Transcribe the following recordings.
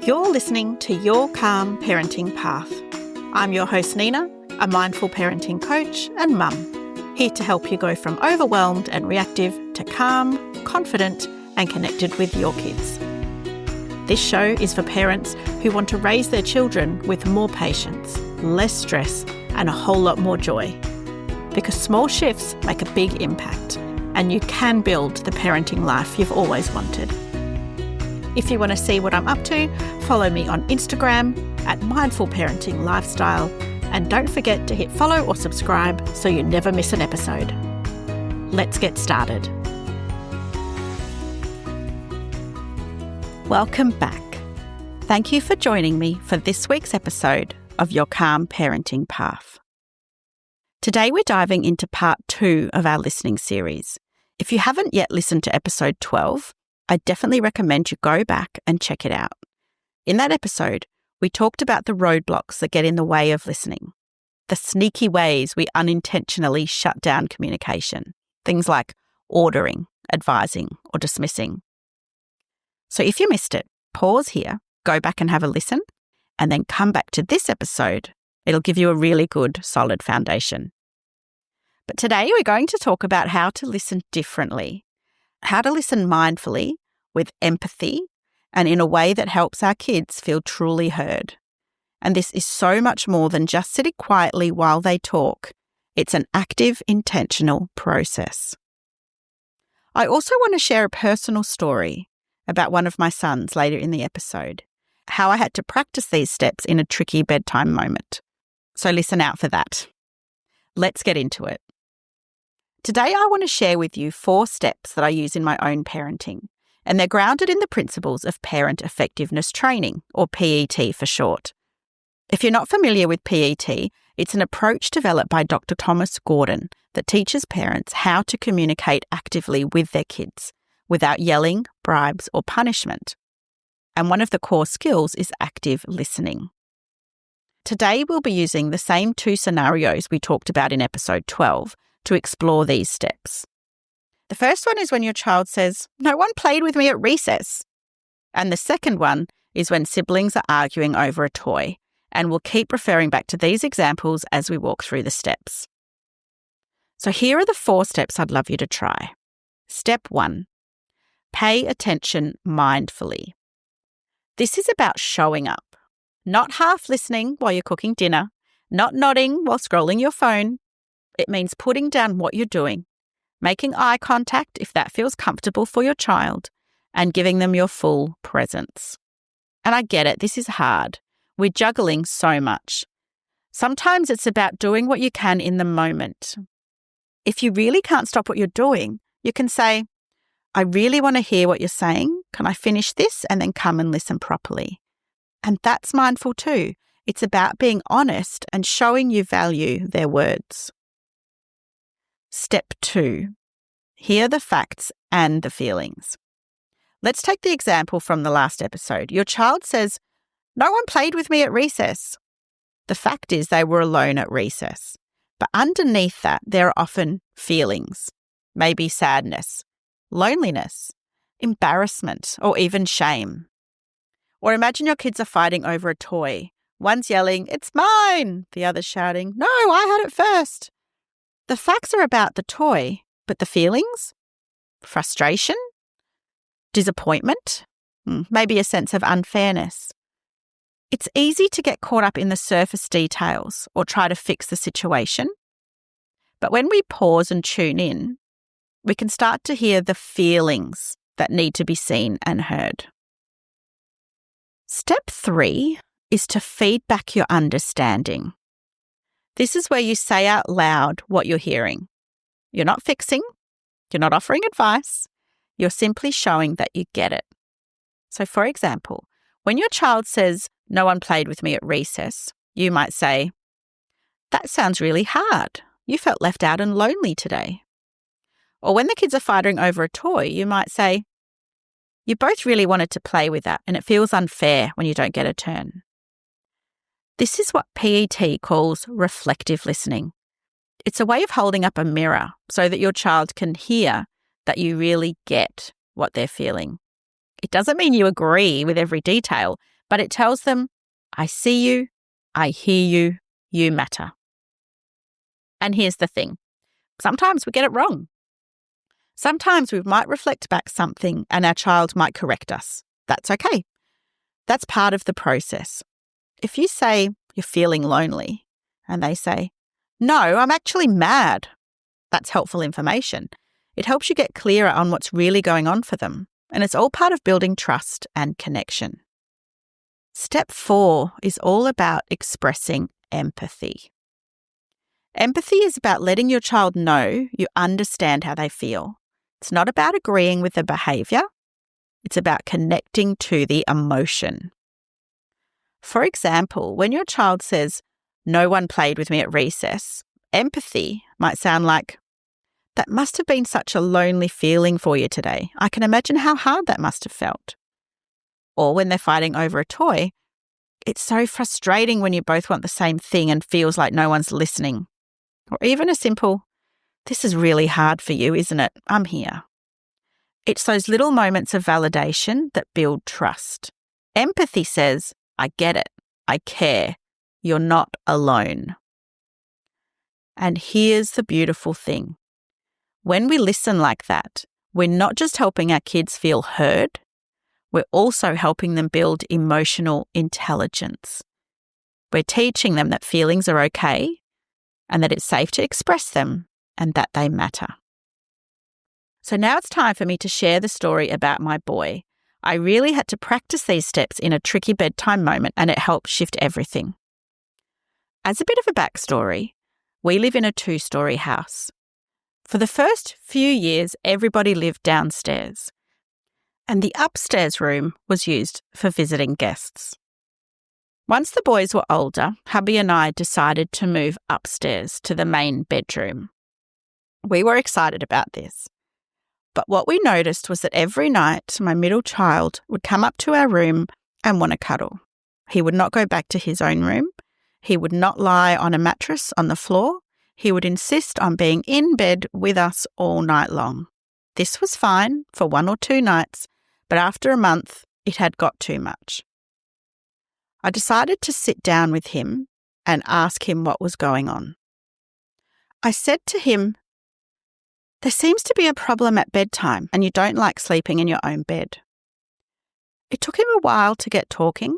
You're listening to Your Calm Parenting Path. I'm your host Nina, a mindful parenting coach and mum, here to help you go from overwhelmed and reactive to calm, confident and connected with your kids. This show is for parents who want to raise their children with more patience, less stress and a whole lot more joy. Because small shifts make a big impact and you can build the parenting life you've always wanted. If you want to see what I'm up to, follow me on Instagram at Mindful Parenting Lifestyle, and don't forget to hit follow or subscribe so you never miss an episode. Let's get started. Welcome back. Thank you for joining me for this week's episode of Your Calm Parenting Path. Today we're diving into part 2 of our listening series. If you haven't yet listened to episode 12, I definitely recommend you go back and check it out. In that episode, we talked about the roadblocks that get in the way of listening, the sneaky ways we unintentionally shut down communication, things like ordering, advising, or dismissing. So if you missed it, pause here, go back and have a listen, and then come back to this episode. It'll give you a really good, solid foundation. But today we're going to talk about how to listen differently, how to listen mindfully, with empathy, and in a way that helps our kids feel truly heard. And this is so much more than just sitting quietly while they talk. It's an active, intentional process. I also want to share a personal story about one of my sons later in the episode, how I had to practice these steps in a tricky bedtime moment. So listen out for that. Let's get into it. Today, I want to share with you 4 steps that I use in my own parenting, and they're grounded in the principles of Parent Effectiveness Training, or PET for short. If you're not familiar with PET, it's an approach developed by Dr. Thomas Gordon that teaches parents how to communicate actively with their kids without yelling, bribes, or punishment. And one of the core skills is active listening. Today, we'll be using the same 2 scenarios we talked about in episode 12 to explore these steps. The first one is when your child says, "No one played with me at recess." And the second one is when siblings are arguing over a toy, and we'll keep referring back to these examples as we walk through the steps. So here are the 4 steps I'd love you to try. Step 1, pay attention mindfully. This is about showing up, not half listening while you're cooking dinner, not nodding while scrolling your phone. It means putting down what you're doing, making eye contact if that feels comfortable for your child, and giving them your full presence. And I get it, this is hard. We're juggling so much. Sometimes it's about doing what you can in the moment. If you really can't stop what you're doing, you can say, "I really want to hear what you're saying. Can I finish this and then come and listen properly?" And that's mindful too. It's about being honest and showing you value their words. Step 2, hear the facts and the feelings. Let's take the example from the last episode. Your child says, "No one played with me at recess." The fact is they were alone at recess. But underneath that, there are often feelings, maybe sadness, loneliness, embarrassment, or even shame. Or imagine your kids are fighting over a toy. One's yelling, "It's mine!" The other's shouting, "No, I had it first." The facts are about the toy, but the feelings? Frustration? Disappointment? Maybe a sense of unfairness. It's easy to get caught up in the surface details or try to fix the situation. But when we pause and tune in, we can start to hear the feelings that need to be seen and heard. Step 3 is to feed back your understanding. This is where you say out loud what you're hearing. You're not fixing, you're not offering advice, you're simply showing that you get it. So for example, when your child says, "No one played with me at recess," you might say, "That sounds really hard. You felt left out and lonely today." Or when the kids are fighting over a toy, you might say, "You both really wanted to play with that and it feels unfair when you don't get a turn." This is what PET calls reflective listening. It's a way of holding up a mirror so that your child can hear that you really get what they're feeling. It doesn't mean you agree with every detail, but it tells them, I see you, I hear you, you matter. And here's the thing. Sometimes we get it wrong. Sometimes we might reflect back something and our child might correct us. That's okay. That's part of the process. If you say you're feeling lonely and they say, no, I'm actually mad, that's helpful information. It helps you get clearer on what's really going on for them. And it's all part of building trust and connection. Step 4 is all about expressing empathy. Empathy is about letting your child know you understand how they feel. It's not about agreeing with the behaviour. It's about connecting to the emotion. For example, when your child says, no one played with me at recess, empathy might sound like, that must have been such a lonely feeling for you today. I can imagine how hard that must have felt. Or when they're fighting over a toy, it's so frustrating when you both want the same thing and feels like no one's listening. Or even a simple, this is really hard for you, isn't it? I'm here. It's those little moments of validation that build trust. Empathy says, I get it. I care. You're not alone. And here's the beautiful thing. When we listen like that, we're not just helping our kids feel heard, we're also helping them build emotional intelligence. We're teaching them that feelings are okay and that it's safe to express them and that they matter. So now it's time for me to share the story about my boy. I really had to practice these steps in a tricky bedtime moment and it helped shift everything. As a bit of a backstory, we live in a 2-story house. For the first few years, everybody lived downstairs, and the upstairs room was used for visiting guests. Once the boys were older, hubby and I decided to move upstairs to the main bedroom. We were excited about this. But what we noticed was that every night my middle child would come up to our room and want to cuddle. He would not go back to his own room. He would not lie on a mattress on the floor. He would insist on being in bed with us all night long. This was fine for 1 or 2 nights, but after a month, it had got too much. I decided to sit down with him and ask him what was going on. I said to him, there seems to be a problem at bedtime and you don't like sleeping in your own bed. It took him a while to get talking,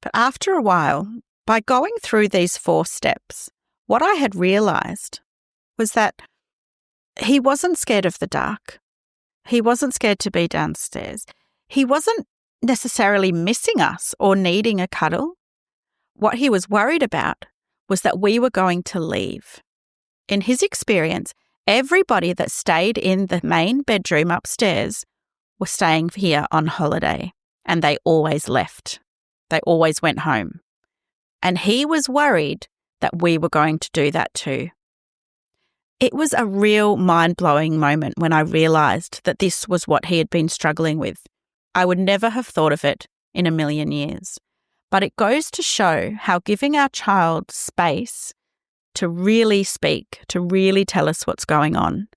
but after a while, by going through these 4 steps, what I had realised was that he wasn't scared of the dark. He wasn't scared to be downstairs. He wasn't necessarily missing us or needing a cuddle. What he was worried about was that we were going to leave. In his experience, everybody that stayed in the main bedroom upstairs was staying here on holiday, and they always left. They always went home. And he was worried that we were going to do that too. It was a real mind-blowing moment when I realised that this was what he had been struggling with. I would never have thought of it in a million years. But it goes to show how giving our child space to really speak, to really tell us what's going on,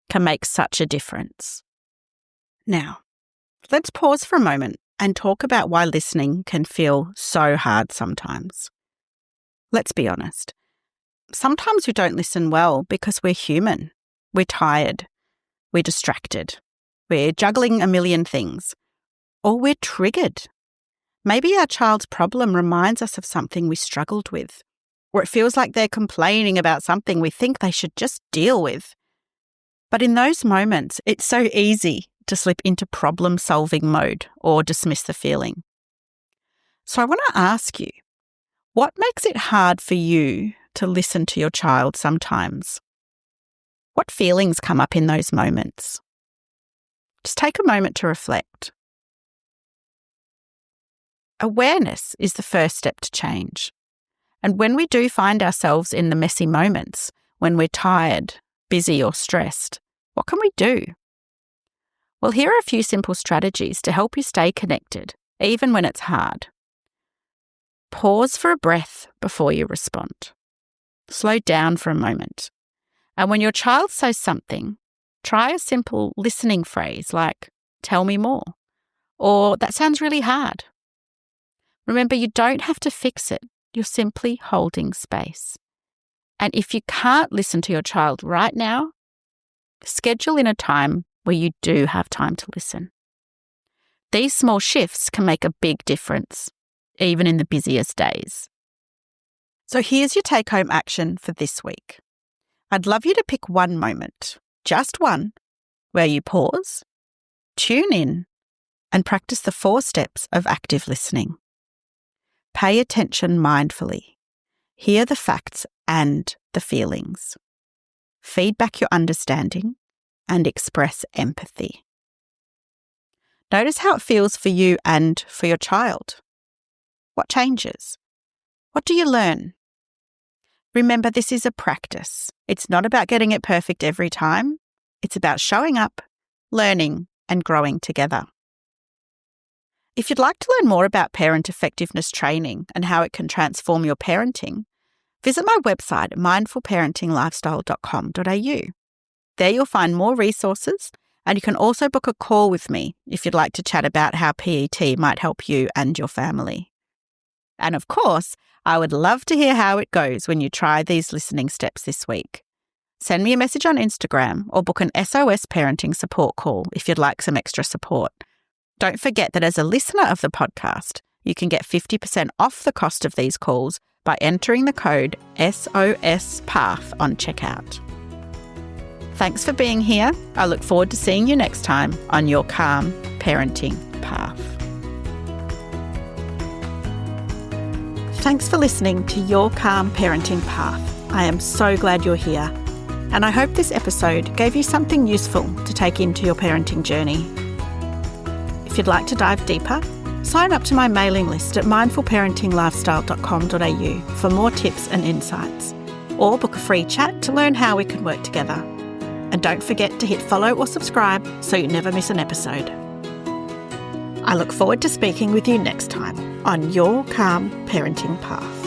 can make such a difference. Now, let's pause for a moment and talk about why listening can feel so hard sometimes. Let's be honest. Sometimes we don't listen well because we're human. We're tired. We're distracted. We're juggling a million things. Or we're triggered. Maybe our child's problem reminds us of something we struggled with, or it feels like they're complaining about something we think they should just deal with. But in those moments, it's so easy to slip into problem-solving mode or dismiss the feeling. So I want to ask you, what makes it hard for you to listen to your child sometimes? What feelings come up in those moments? Just take a moment to reflect. Awareness is the first step to change. And when we do find ourselves in the messy moments, when we're tired, busy or stressed, what can we do? Well, here are a few simple strategies to help you stay connected, even when it's hard. Pause for a breath before you respond. Slow down for a moment. And when your child says something, try a simple listening phrase like, tell me more, or that sounds really hard. Remember, you don't have to fix it. You're simply holding space. And if you can't listen to your child right now, schedule in a time where you do have time to listen. These small shifts can make a big difference, even in the busiest days. So here's your take-home action for this week. I'd love you to pick one moment, just one, where you pause, tune in, and practice the 4 steps of active listening. Pay attention mindfully. Hear the facts and the feelings. Feedback your understanding and express empathy. Notice how it feels for you and for your child. What changes? What do you learn? Remember, this is a practice. It's not about getting it perfect every time. It's about showing up, learning, and growing together. If you'd like to learn more about parent effectiveness training and how it can transform your parenting, visit my website, mindfulparentinglifestyle.com.au. There you'll find more resources, and you can also book a call with me if you'd like to chat about how PET might help you and your family. And of course, I would love to hear how it goes when you try these listening steps this week. Send me a message on Instagram or book an SOS parenting support call if you'd like some extra support. Don't forget that as a listener of the podcast, you can get 50% off the cost of these calls by entering the code SOSPATH on checkout. Thanks for being here. I look forward to seeing you next time on your Calm Parenting Path. Thanks for listening to Your Calm Parenting Path. I am so glad you're here, and I hope this episode gave you something useful to take into your parenting journey. If you'd like to dive deeper, sign up to my mailing list at mindfulparentinglifestyle.com.au for more tips and insights, or book a free chat to learn how we can work together. And don't forget to hit follow or subscribe so you never miss an episode. I look forward to speaking with you next time on Your Calm Parenting Path.